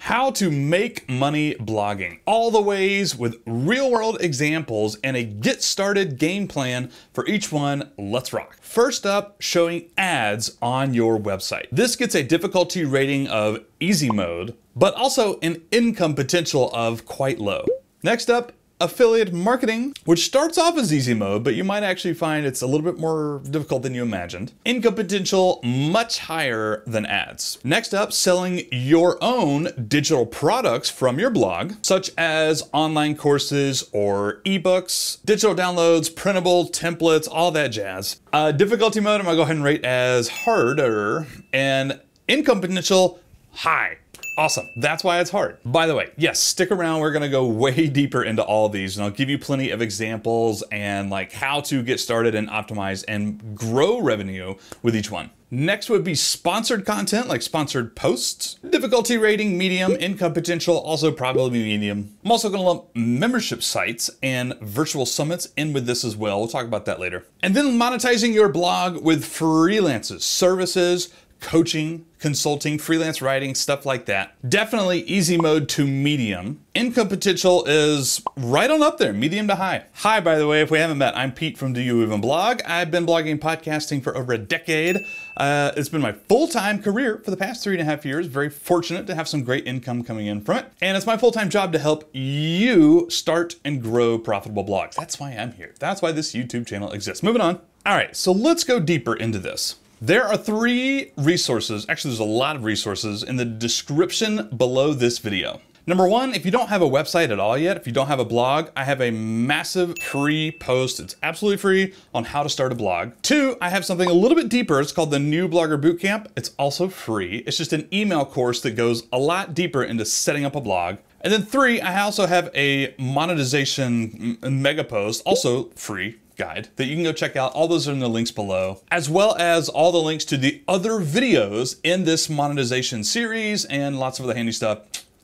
How to make money blogging. All the ways with real world examples and a get started game plan for each one. Let's rock. First up, showing ads on your website. This gets a difficulty rating of easy mode, but also an income potential of quite low. Next up, affiliate marketing, which starts off as easy mode, but you might actually find it's a little bit more difficult than you imagined. Income potential much higher than ads. Next up, selling your own digital products from your blog, such as online courses or ebooks, digital downloads, printables, templates, all that jazz. Difficulty mode, I'm gonna go ahead and rate as harder, and income potential high. Awesome, that's why it's hard. By the way, yes, stick around, we're gonna go way deeper into all these and I'll give you plenty of examples and like how to get started and optimize and grow revenue with each one. Next would be sponsored content, like sponsored posts. Difficulty rating, medium. Income potential, also probably medium. I'm also gonna lump membership sites and virtual summits in with this as well. We'll talk about that later. And then monetizing your blog with freelances, services, coaching, consulting, freelance writing, stuff like that. Definitely easy mode to medium. Income potential is right on up there, medium to high. Hi, by the way, if we haven't met, I'm Pete from Do You Even Blog? I've been blogging and podcasting for over a decade. It's been my full-time career for the past 3.5 years. Very fortunate to have some great income coming in from it. And it's my full-time job to help you start and grow profitable blogs. That's why I'm here. That's why this YouTube channel exists. Moving on. All right, so let's go deeper into this. There are 3 resources, actually there's a lot of resources in the description below this video. Number 1, if you don't have a website at all yet, if you don't have a blog, I have a massive free post, it's absolutely free, on how to start a blog. 2, I have something a little bit deeper, it's called the New Blogger Bootcamp. It's also free, it's just an email course that goes a lot deeper into setting up a blog. And then 3, I also have a monetization mega post, also free, guide that you can go check out. All those are in the links below, as well as all the links to the other videos in this monetization series and lots of other handy stuff.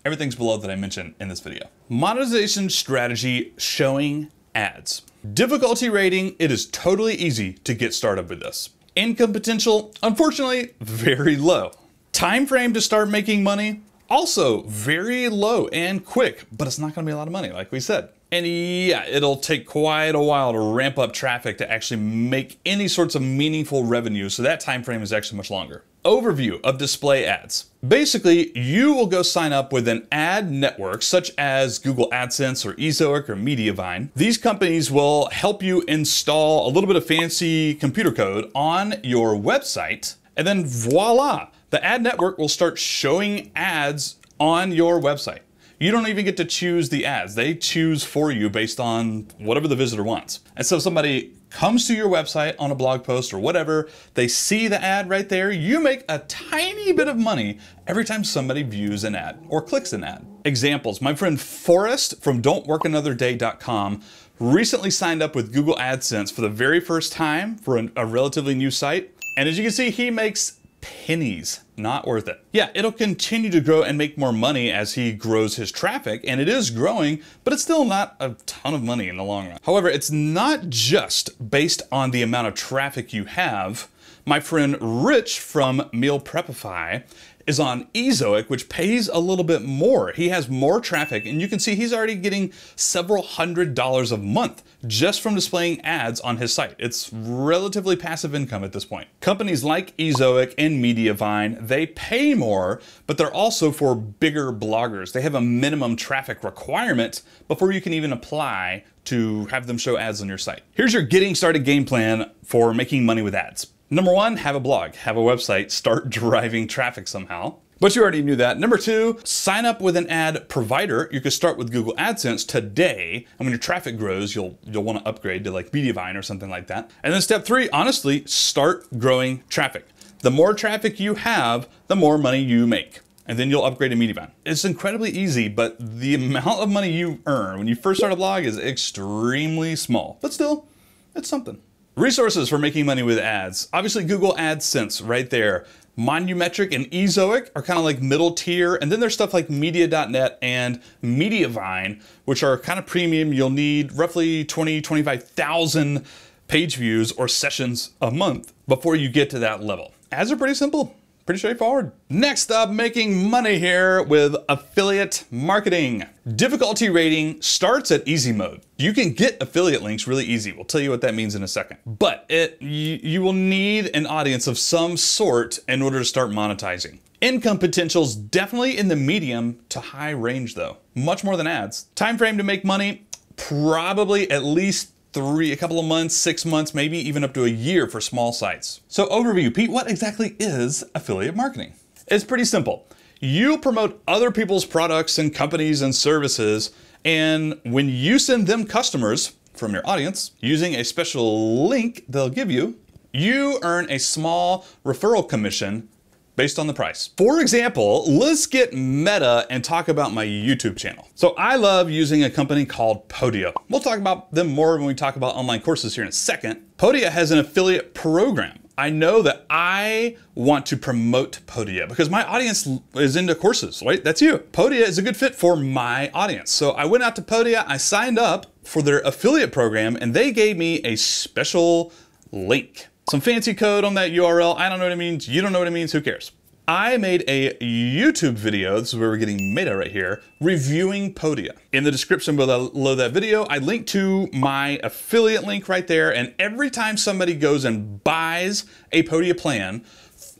Everything's below that I mentioned in this video. Monetization strategy, showing ads. Difficulty rating, it is totally easy to get started with this. Income potential, unfortunately, very low. Time frame to start making money, also very low and quick, but it's not gonna be a lot of money, like we said. And yeah, it'll take quite a while to ramp up traffic to actually make any sorts of meaningful revenue, so that time frame is actually much longer. Overview of display ads. Basically, you will go sign up with an ad network such as Google AdSense or Ezoic or Mediavine. These companies will help you install a little bit of fancy computer code on your website, and then voila, the ad network will start showing ads on your website. You don't even get to choose the ads. They choose for you based on whatever the visitor wants. And so if somebody comes to your website on a blog post or whatever, they see the ad right there, you make a tiny bit of money every time somebody views an ad or clicks an ad. Examples, my friend Forrest from don'tworkanotherday.com recently signed up with Google AdSense for the very first time for a relatively new site. And as you can see, he makes pennies, not worth it. Yeah, it'll continue to grow and make more money as he grows his traffic, and it is growing, but it's still not a ton of money in the long run. However, it's not just based on the amount of traffic you have. My friend Rich from Meal Prepify is on Ezoic, which pays a little bit more. He has more traffic, and you can see he's already getting several $100s a month just from displaying ads on his site. It's relatively passive income at this point. Companies like Ezoic and Mediavine, they pay more, but they're also for bigger bloggers. They have a minimum traffic requirement before you can even apply to have them show ads on your site. Here's your getting started game plan for making money with ads. Number 1, have a blog, have a website, start driving traffic somehow. But you already knew that. Number 2, sign up with an ad provider. You could start with Google AdSense today, and when your traffic grows, you'll want to upgrade to like Mediavine or something like that. And then step 3, honestly, start growing traffic. The more traffic you have, the more money you make. And then you'll upgrade to Mediavine. It's incredibly easy, but the amount of money you earn when you first start a blog is extremely small. But still, it's something. Resources for making money with ads. Obviously Google AdSense right there. Monumetric and Ezoic are kind of like middle tier. And then there's stuff like media.net and Mediavine, which are kind of premium. You'll need roughly 25,000 page views or sessions a month before you get to that level. Ads are pretty simple. Pretty straightforward. Next up, making money here with affiliate marketing. Difficulty rating starts at easy mode. You can get affiliate links really easy. We'll tell you what that means in a second. But you will need an audience of some sort in order to start monetizing. Income potential's definitely in the medium to high range though. Much more than ads. Time frame to make money, probably at least a couple of months, 6 months, maybe even up to a year for small sites. So overview, Pete, what exactly is affiliate marketing? It's pretty simple. You promote other people's products and companies and services, and when you send them customers from your audience using a special link they'll give you, you earn a small referral commission based on the price. For example, let's get meta and talk about my YouTube channel. So I love using a company called Podia. We'll talk about them more when we talk about online courses here in a second. Podia has an affiliate program. I know that I want to promote Podia because my audience is into courses, right? That's you. Podia is a good fit for my audience. So I went out to Podia, I signed up for their affiliate program, and they gave me a special link. Some fancy code on that URL. I don't know what it means. You don't know what it means. Who cares? I made a YouTube video. This is where we're getting meta right here, reviewing Podia. In the description below that video, I link to my affiliate link right there. And every time somebody goes and buys a Podia plan,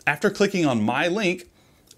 after clicking on my link,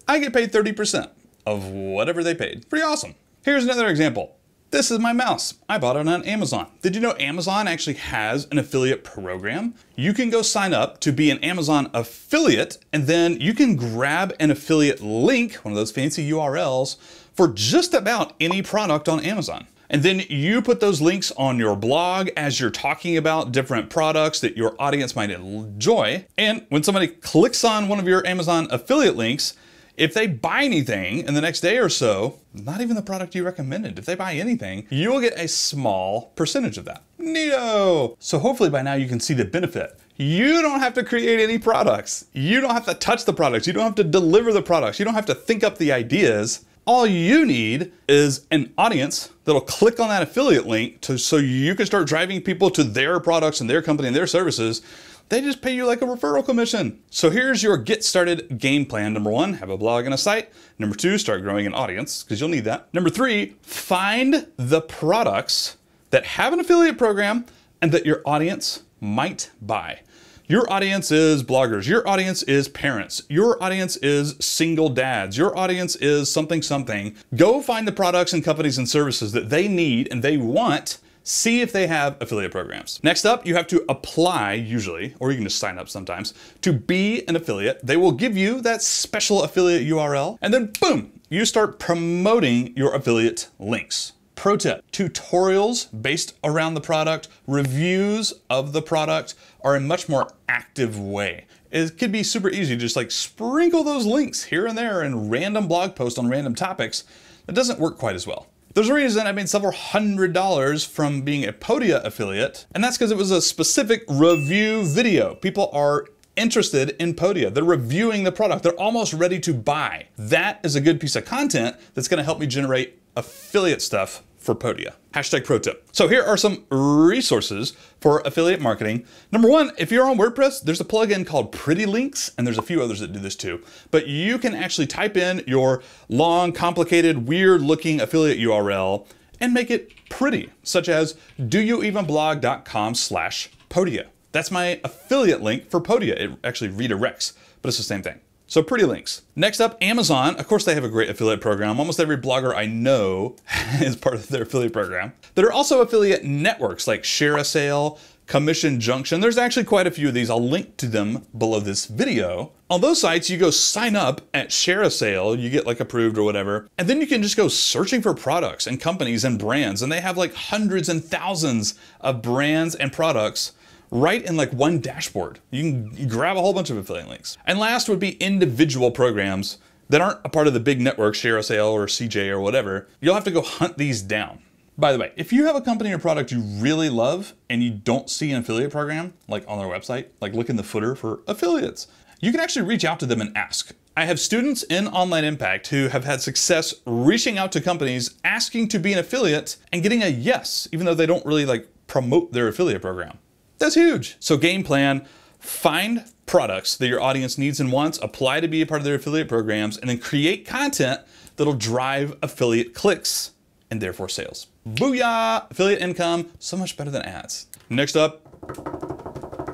I get paid 30% of whatever they paid. Pretty awesome. Here's another example. This is my mouse. I bought it on Amazon. Did you know Amazon actually has an affiliate program? You can go sign up to be an Amazon affiliate, and then you can grab an affiliate link, one of those fancy URLs, for just about any product on Amazon. And then you put those links on your blog as you're talking about different products that your audience might enjoy. And when somebody clicks on one of your Amazon affiliate links, if they buy anything in the next day or so, not even the product you recommended, if they buy anything, you will get a small percentage of that. Neato! So hopefully by now you can see the benefit. You don't have to create any products. You don't have to touch the products. You don't have to deliver the products. You don't have to think up the ideas. All you need is an audience that'll click on that affiliate link so you can start driving people to their products and their company and their services. They just pay you like a referral commission. So here's your get started game plan. Number 1, have a blog and a site. Number 2, start growing an audience because you'll need that. Number 3, find the products that have an affiliate program and that your audience might buy. Your audience is bloggers. Your audience is parents. Your audience is single dads. Your audience is something. Go find the products and companies and services that they need and they want. See if they have affiliate programs. Next up, you have to apply usually, or you can just sign up sometimes, to be an affiliate. They will give you that special affiliate URL, and then boom, you start promoting your affiliate links. Pro tip, tutorials based around the product, reviews of the product are a much more active way. It could be super easy to just like sprinkle those links here and there in random blog posts on random topics. That doesn't work quite as well. There's a reason I made several $100s from being a Podia affiliate, and that's because it was a specific review video. People are interested in Podia. They're reviewing the product. They're almost ready to buy. That is a good piece of content that's gonna help me generate affiliate stuff for Podia. Hashtag pro tip. So here are some resources for affiliate marketing. Number 1, if you're on WordPress, there's a plugin called Pretty Links, and there's a few others that do this too. But you can actually type in your long, complicated, weird looking affiliate URL and make it pretty, such as doyouevenblog.com/Podia. That's my affiliate link for Podia. It actually redirects, but it's the same thing. So Pretty Links. Next up, Amazon. Of course, they have a great affiliate program. Almost every blogger I know is part of their affiliate program. There are also affiliate networks like Share a Sale, Commission Junction. There's actually quite a few of these. I'll link to them below this video. On those sites, you go sign up at Share a Sale, you get like approved or whatever, and then you can just go searching for products and companies and brands, and they have like hundreds and thousands of brands and products right in like one dashboard. You can grab a whole bunch of affiliate links. And last would be individual programs that aren't a part of the big network, Share a Sale or CJ or whatever. You'll have to go hunt these down. By the way, if you have a company or product you really love and you don't see an affiliate program, like on their website, like look in the footer for affiliates, you can actually reach out to them and ask. I have students in Online Impact who have had success reaching out to companies, asking to be an affiliate and getting a yes, even though they don't really like promote their affiliate program. That's huge. So game plan, find products that your audience needs and wants, apply to be a part of their affiliate programs, and then create content that'll drive affiliate clicks and therefore sales. Booyah! Affiliate income, so much better than ads. Next up,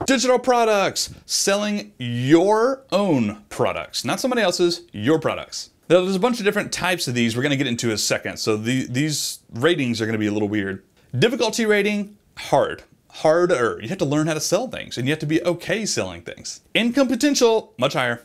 digital products, selling your own products, not somebody else's, your products. Now, there's a bunch of different types of these we're gonna get into in a second, so these ratings are gonna be a little weird. Difficulty rating, hard. Harder. You have to learn how to sell things, and you have to be okay selling things. Income potential, much higher.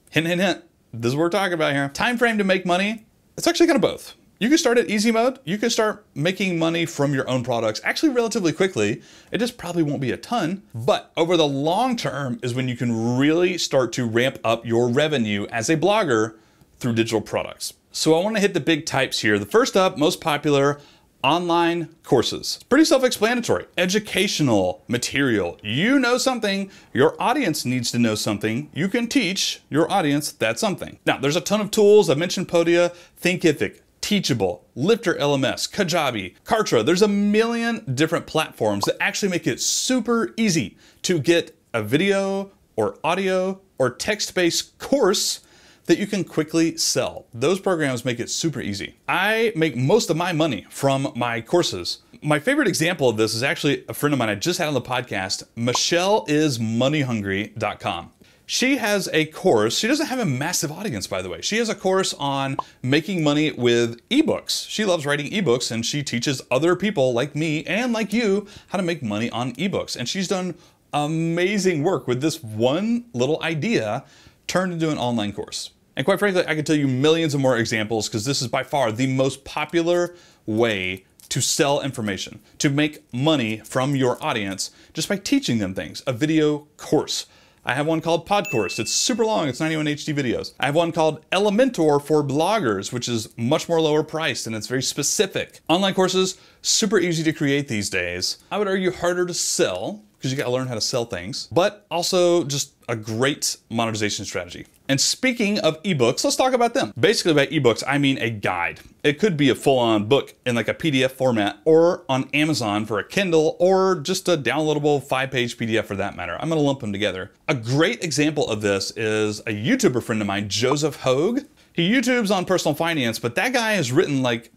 Hint, hint, hint. This is what we're talking about here. Time frame to make money, it's actually kind of both. You can start at easy mode. You can start making money from your own products actually relatively quickly. It just probably won't be a ton, but over the long term is when you can really start to ramp up your revenue as a blogger through digital products. So I want to hit the big types here. The first up, most popular, online courses. Pretty self-explanatory. Educational material. You know something, your audience needs to know something. You can teach your audience that something. Now, there's a ton of tools. I mentioned Podia, Thinkific, Teachable, Lifter LMS, Kajabi, Kartra. There's a million different platforms that actually make it super easy to get a video or audio or text-based course that you can quickly sell. Those programs make it super easy. I make most of my money from my courses. My favorite example of this is actually a friend of mine I just had on the podcast, MichelleIsMoneyHungry.com. She has a course. She doesn't have a massive audience, by the way. She has a course on making money with ebooks. She loves writing ebooks, and she teaches other people like me and like you how to make money on ebooks. And she's done amazing work with this one little idea turned into an online course. And quite frankly, I could tell you millions of more examples because this is by far the most popular way to sell information, to make money from your audience just by teaching them things, a video course. I have one called Pod Course. It's super long, it's 91 HD videos. I have one called Elementor for bloggers, which is much more lower priced and it's very specific. Online courses, super easy to create these days. I would argue harder to sell because you gotta learn how to sell things, but also just a great monetization strategy. And speaking of ebooks, let's talk about them. Basically by ebooks, I mean a guide. It could be a full-on book in like a PDF format or on Amazon for a Kindle or just a downloadable 5-page PDF for that matter. I'm gonna lump them together. A great example of this is a YouTuber friend of mine, Joseph Hogue. He YouTubes on personal finance, but that guy has written like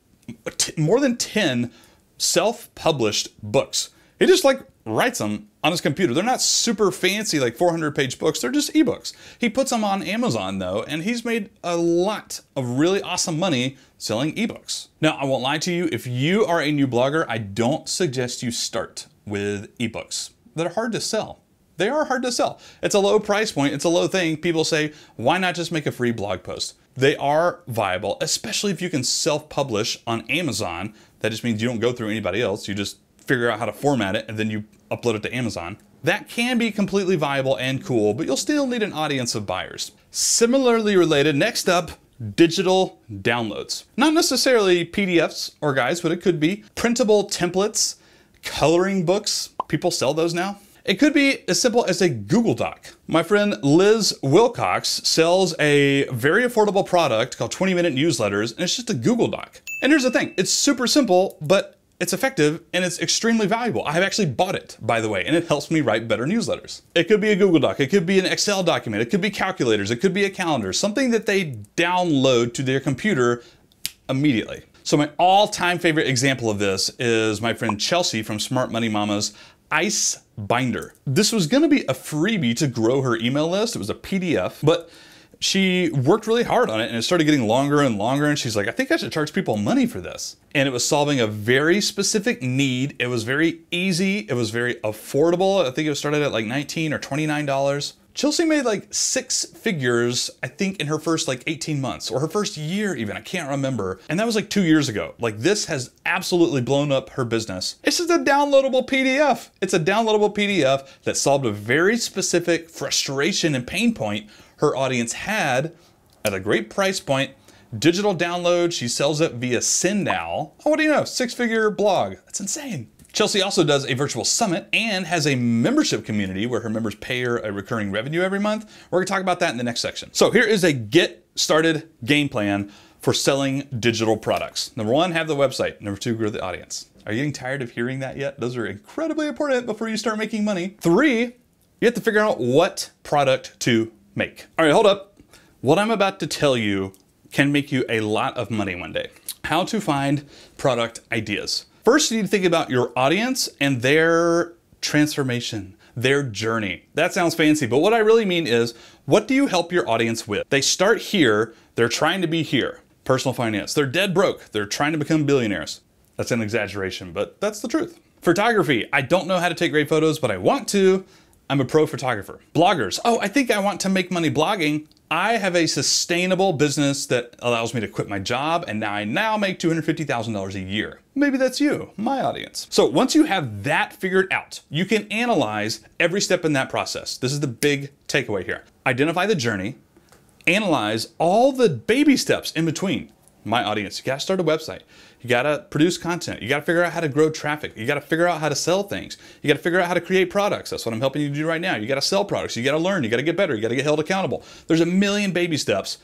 more than 10 self-published books. He just like writes them on his computer. They're not super fancy like 400-page books, they're just ebooks. He puts them on Amazon though, and he's made a lot of really awesome money selling ebooks. Now, I won't lie to you, if you are a new blogger, I don't suggest you start with ebooks. They're hard to sell. They are hard to sell. It's a low price point, it's a low thing. People say, why not just make a free blog post? They are viable, especially if you can self-publish on Amazon. That just means you don't go through anybody else, you just figure out how to format it and then you upload it to Amazon. That can be completely viable and cool, but you'll still need an audience of buyers. Similarly related, next up, digital downloads. Not necessarily PDFs or guides, but it could be printable templates, coloring books. People sell those now. It could be as simple as a Google Doc. My friend Liz Wilcox sells a very affordable product called 20-minute newsletters, and it's just a Google Doc. And here's the thing, it's super simple, but it's effective and it's extremely valuable. I have actually bought it, by the way, and it helps me write better newsletters. It could be a Google Doc, it could be an Excel document, it could be calculators, it could be a calendar, something that they download to their computer immediately. So my all-time favorite example of this is my friend Chelsea from Smart Money Mama's Ice Binder. This was gonna be a freebie to grow her email list. It was a PDF, but she worked really hard on it and it started getting longer and longer, and she's like, I think I should charge people money for this. And it was solving a very specific need. It was very easy. It was very affordable. I think it started at like $19 or $29. Chelsea made like 6 figures, I think in her first like 18 months or her first year even, I can't remember. And that was like 2 years ago. Like this has absolutely blown up her business. It's just a downloadable PDF. It's a downloadable PDF that solved a very specific frustration and pain point her audience had at a great price point. Digital download, she sells it via Sendow. Oh, what do you know, 6-figure blog. That's insane. Chelsea also does a virtual summit and has a membership community where her members pay her a recurring revenue every month. We're gonna talk about that in the next section. So here is a get started game plan for selling digital products. Number 1, have the website. Number 2, grow the audience. Are you getting tired of hearing that yet? Those are incredibly important before you start making money. 3, You have to figure out what product to make. All right, hold up. What I'm about to tell you can make you a lot of money one day. How to find product ideas. First, you need to think about your audience and their transformation, their journey. That sounds fancy, but what I really mean is, what do you help your audience with? They start here, they're trying to be here. Personal finance. They're dead broke. They're trying to become billionaires. That's an exaggeration, but that's the truth. Photography. I don't know how to take great photos, but I want to. I'm a pro photographer. Bloggers. Oh, I think I want to make money blogging. I have a sustainable business that allows me to quit my job, and now I make $250,000 a year. Maybe that's you, my audience. So once you have that figured out, you can analyze every step in that process. This is the big takeaway here. Identify the journey, analyze all the baby steps in between. My audience, you gotta start a website. You gotta produce content. You gotta figure out how to grow traffic. You gotta figure out how to sell things. You gotta figure out how to create products. That's what I'm helping you do right now. You gotta sell products. You gotta learn. You gotta get better. You gotta get held accountable. There's a million baby steps.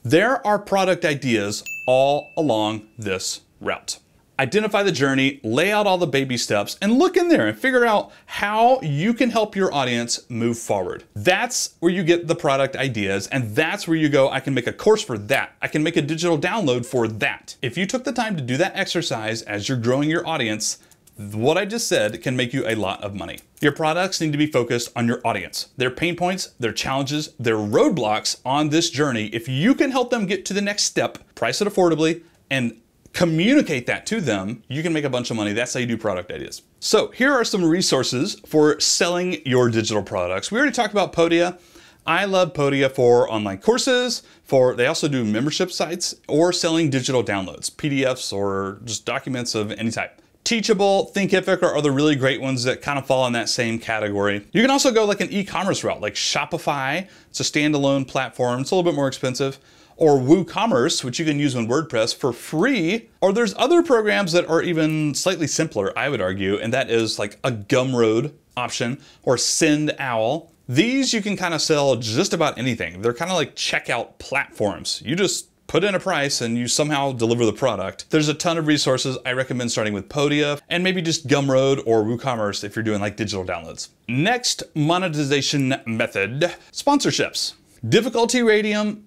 There are product ideas all along this route. Identify the journey, lay out all the baby steps, and look in there and figure out how you can help your audience move forward. That's where you get the product ideas, and that's where you go, I can make a course for that. I can make a digital download for that. If you took the time to do that exercise as you're growing your audience, what I just said can make you a lot of money. Your products need to be focused on your audience, their pain points, their challenges, their roadblocks on this journey. If you can help them get to the next step, price it affordably, and communicate that to them, you can make a bunch of money. That's how you do product ideas. So here are some resources for selling your digital products. We already talked about Podia. I love Podia for online courses, they also do membership sites or selling digital downloads, PDFs or just documents of any type. Teachable, Thinkific are other really great ones that kind of fall in that same category. You can also go like an e-commerce route, like Shopify. It's a standalone platform. It's a little bit more expensive. Or WooCommerce, which you can use on WordPress for free. Or there's other programs that are even slightly simpler, I would argue, and that is like a Gumroad option or SendOwl. These you can kind of sell just about anything. They're kind of like checkout platforms. You just put in a price and you somehow deliver the product. There's a ton of resources. I recommend starting with Podia and maybe just Gumroad or WooCommerce if you're doing like digital downloads. Next monetization method, sponsorships. Difficulty rating.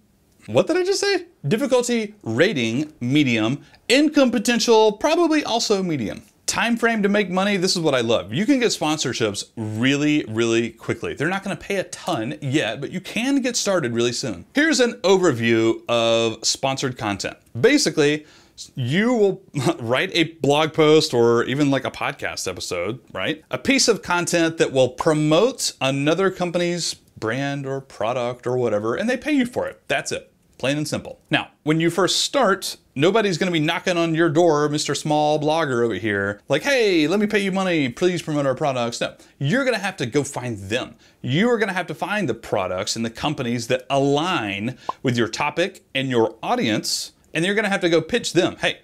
What did I just say? Difficulty rating, medium. Income potential, probably also medium. Time frame to make money, this is what I love. You can get sponsorships really, really quickly. They're not gonna pay a ton yet, but you can get started really soon. Here's an overview of sponsored content. Basically, you will write a blog post or even like a podcast episode, right? A piece of content that will promote another company's brand or product or whatever, and they pay you for it. That's it. Plain and simple. Now, when you first start, nobody's gonna be knocking on your door, Mr. Small Blogger over here, like, hey, let me pay you money, please promote our products. No, you're gonna have to go find them. You are gonna have to find the products and the companies that align with your topic and your audience, and you're gonna have to go pitch them. Hey,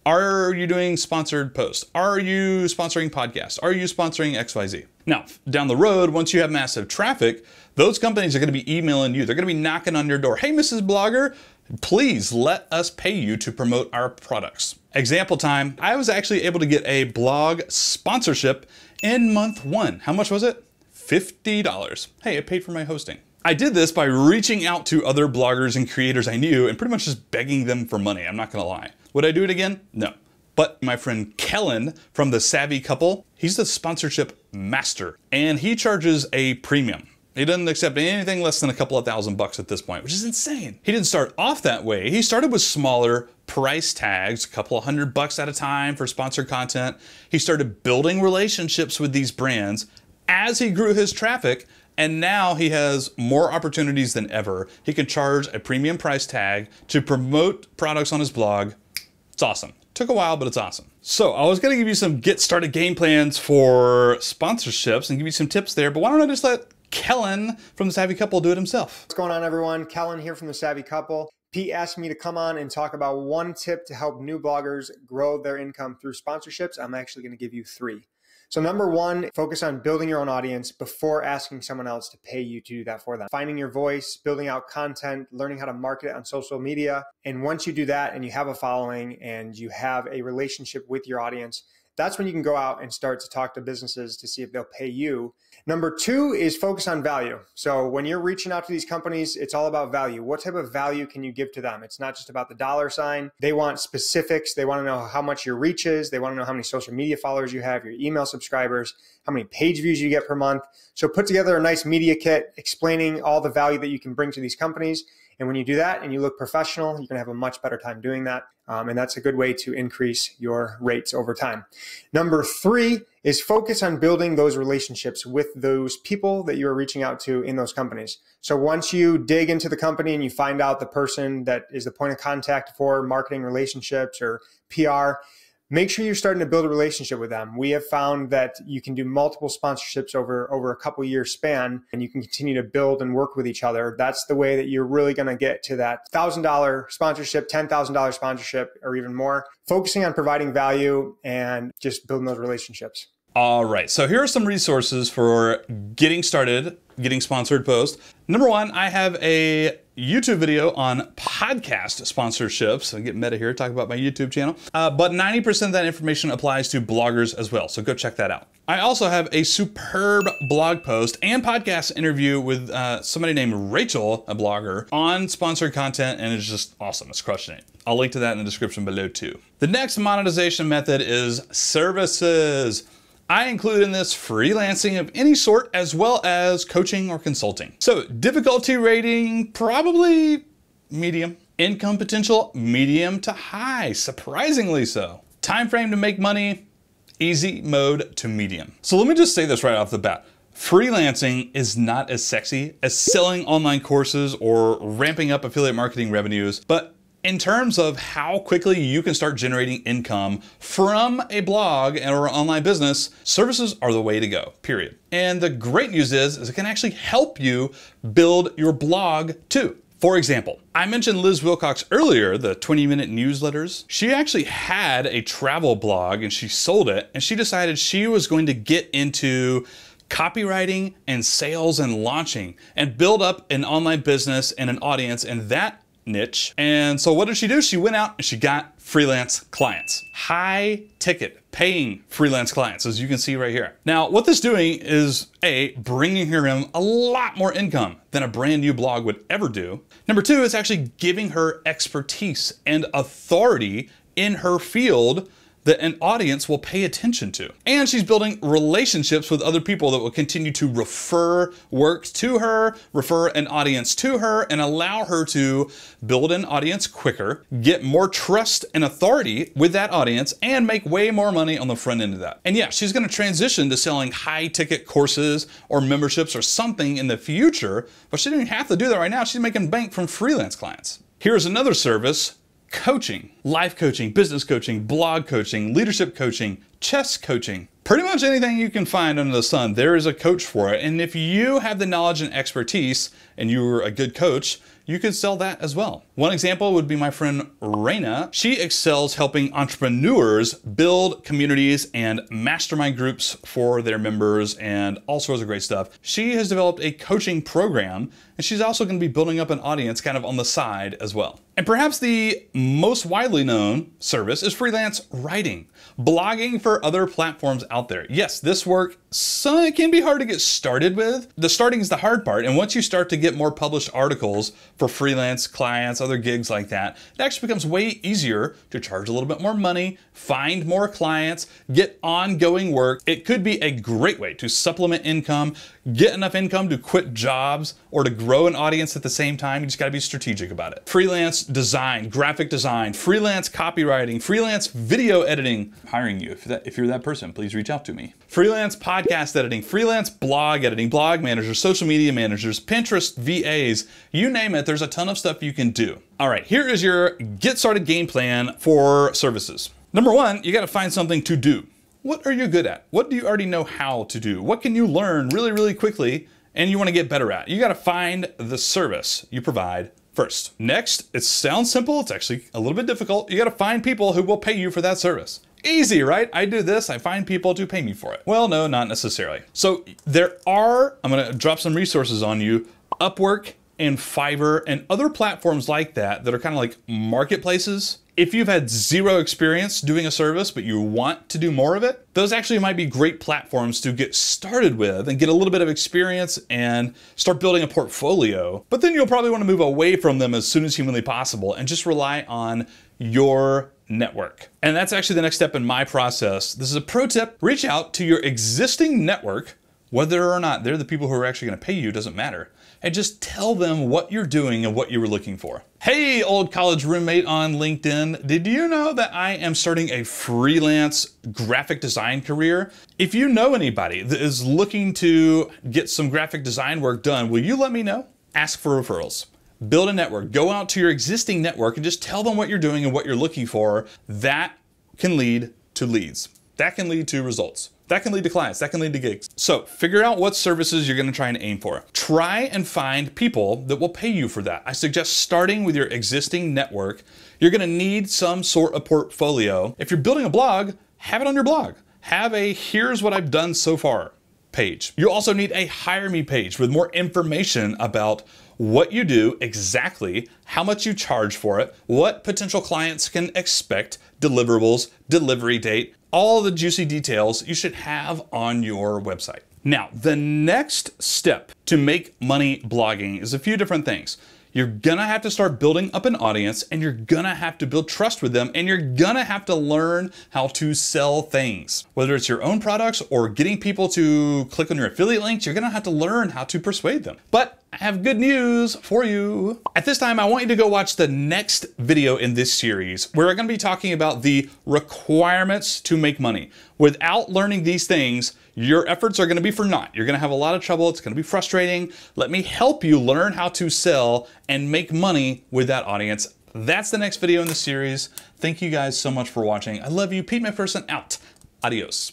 are you doing sponsored posts? Are you sponsoring podcasts? Are you sponsoring XYZ? Now, down the road, once you have massive traffic, those companies are gonna be emailing you. They're gonna be knocking on your door. Hey, Mrs. Blogger, please let us pay you to promote our products. Example time, I was actually able to get a blog sponsorship in month 1. How much was it? $50. Hey, it paid for my hosting. I did this by reaching out to other bloggers and creators I knew and pretty much just begging them for money. I'm not gonna lie. Would I do it again? No. But my friend Kellen from The Savvy Couple, he's the sponsorship master and he charges a premium. He doesn't accept anything less than a couple of $1,000 at this point, which is insane. He didn't start off that way. He started with smaller price tags, a couple of $100 at a time for sponsored content. He started building relationships with these brands as he grew his traffic, and now he has more opportunities than ever. He can charge a premium price tag to promote products on his blog. It's awesome. Took a while, but it's awesome. So I was gonna give you some get started game plans for sponsorships and give you some tips there, but why don't I just let Kellen from The Savvy Couple do it himself. What's going on, everyone? Kellen here from The Savvy Couple. Pete asked me to come on and talk about one tip to help new bloggers grow their income through sponsorships. I'm actually going to give you 3. So number 1, focus on building your own audience before asking someone else to pay you to do that for them. Finding your voice, building out content, learning how to market it on social media. And once you do that and you have a following and you have a relationship with your audience, that's when you can go out and start to talk to businesses to see if they'll pay you. Number 2 is focus on value. So when you're reaching out to these companies, it's all about value. What type of value can you give to them? It's not just about the dollar sign. They want specifics. They want to know how much your reach is. They want to know how many social media followers you have, your email subscribers, how many page views you get per month. So put together a nice media kit explaining all the value that you can bring to these companies. And when you do that and you look professional, you're going to have a much better time doing that. And that's a good way to increase your rates over time. Number 3 is focus on building those relationships with those people that you're reaching out to in those companies. So once you dig into the company and you find out the person that is the point of contact for marketing relationships or PR, make sure you're starting to build a relationship with them. We have found that you can do multiple sponsorships over a couple year span, and you can continue to build and work with each other. That's the way that you're really going to get to that $1,000 sponsorship, $10,000 sponsorship, or even more, focusing on providing value and just building those relationships. All right, so here are some resources for getting started, getting sponsored posts. Number 1, I have a YouTube video on podcast sponsorships. I get meta here, talk about my YouTube channel. But 90% of that information applies to bloggers as well, so go check that out. I also have a superb blog post and podcast interview with somebody named Rachel, a blogger, on sponsored content, and it's just awesome. It's crushing it. I'll link to that in the description below too. The next monetization method is services. I include in this freelancing of any sort as well as coaching or consulting. So difficulty rating, probably medium. Income potential, medium to high, surprisingly so. Time frame to make money, easy mode to medium. So let me just say this right off the bat. Freelancing is not as sexy as selling online courses or ramping up affiliate marketing revenues, but in terms of how quickly you can start generating income from a blog or online business, services are the way to go, period. And the great news is it can actually help you build your blog too. For example, I mentioned Liz Wilcox earlier, the 20-minute newsletters. She actually had a travel blog and she sold it, and she decided she was going to get into copywriting and sales and launching and build up an online business and an audience in that niche. And so what did she do? She went out and she got freelance clients, high ticket paying freelance clients, as you can see right here. Now, what this is doing is bringing her in a lot more income than a brand new blog would ever do. Number 2, it's actually giving her expertise and authority in her field that an audience will pay attention to. And she's building relationships with other people that will continue to refer work to her, refer an audience to her, and allow her to build an audience quicker, get more trust and authority with that audience, and make way more money on the front end of that. And yeah, she's gonna transition to selling high ticket courses or memberships or something in the future, but she didn't have to do that right now. She's making bank from freelance clients. Here's another service: coaching, life coaching, business coaching, blog coaching, leadership coaching, chess coaching. Pretty much anything you can find under the sun, there is a coach for it. And if you have the knowledge and expertise and you're a good coach, you could sell that as well. One example would be my friend Raina. She excels helping entrepreneurs build communities and mastermind groups for their members and all sorts of great stuff. She has developed a coaching program, and she's also going to be building up an audience kind of on the side as well. And perhaps the most widely known service is freelance writing, blogging for other platforms out there. Yes, this work, it can be hard to get started with. The starting is the hard part, and once you start to get more published articles for freelance clients, other gigs like that, it actually becomes way easier to charge a little bit more money, find more clients, get ongoing work. It could be a great way to supplement income, get enough income to quit jobs or to grow an audience at the same time. You just gotta be strategic about it. Freelance design, graphic design, freelance copywriting, freelance video editing. I'm hiring you. If you're that person, please reach out to me. Freelance podcast editing, freelance blog editing, blog managers, social media managers, Pinterest VAs, you name it, there's a ton of stuff you can do. All right, here is your get started game plan for services. Number 1, you gotta find something to do. What are you good at? What do you already know how to do? What can you learn really, really quickly and you wanna get better at? You gotta find the service you provide first. Next, it sounds simple, it's actually a little bit difficult. You gotta find people who will pay you for that service. Easy, right? I do this, I find people to pay me for it. Well, no, not necessarily. So I'm gonna drop some resources on you, Upwork and Fiverr and other platforms like that are kind of like marketplaces. If you've had zero experience doing a service, but you want to do more of it, those actually might be great platforms to get started with and get a little bit of experience and start building a portfolio. But then you'll probably want to move away from them as soon as humanly possible and just rely on your network. And that's actually the next step in my process. This is a pro tip. Reach out to your existing network, whether or not they're the people who are actually going to pay you, doesn't matter. And just tell them what you're doing and what you were looking for. Hey, old college roommate on LinkedIn, did you know that I am starting a freelance graphic design career? If you know anybody that is looking to get some graphic design work done, will you let me know? Ask for referrals. Build a network. Go out to your existing network and just tell them what you're doing and what you're looking for. That can lead to leads. That can lead to results. That can lead to clients, that can lead to gigs. So figure out what services you're gonna try and aim for. Try and find people that will pay you for that. I suggest starting with your existing network. You're gonna need some sort of portfolio. If you're building a blog, have it on your blog. Have a here's what I've done so far page. You also need a hire me page with more information about what you do exactly, how much you charge for it, what potential clients can expect, deliverables, delivery date, all the juicy details you should have on your website. Now, the next step to make money blogging is a few different things. You're gonna have to start building up an audience, and you're gonna have to build trust with them, and you're gonna have to learn how to sell things. Whether it's your own products or getting people to click on your affiliate links, you're gonna have to learn how to persuade them. But I have good news for you. At this time, I want you to go watch the next video in this series, where we're gonna be talking about the requirements to make money. Without learning these things, your efforts are gonna be for naught. You're gonna have a lot of trouble, it's gonna be frustrating. Let me help you learn how to sell and make money with that audience. That's the next video in the series. Thank you guys so much for watching. I love you. Pete McPherson out. Adios.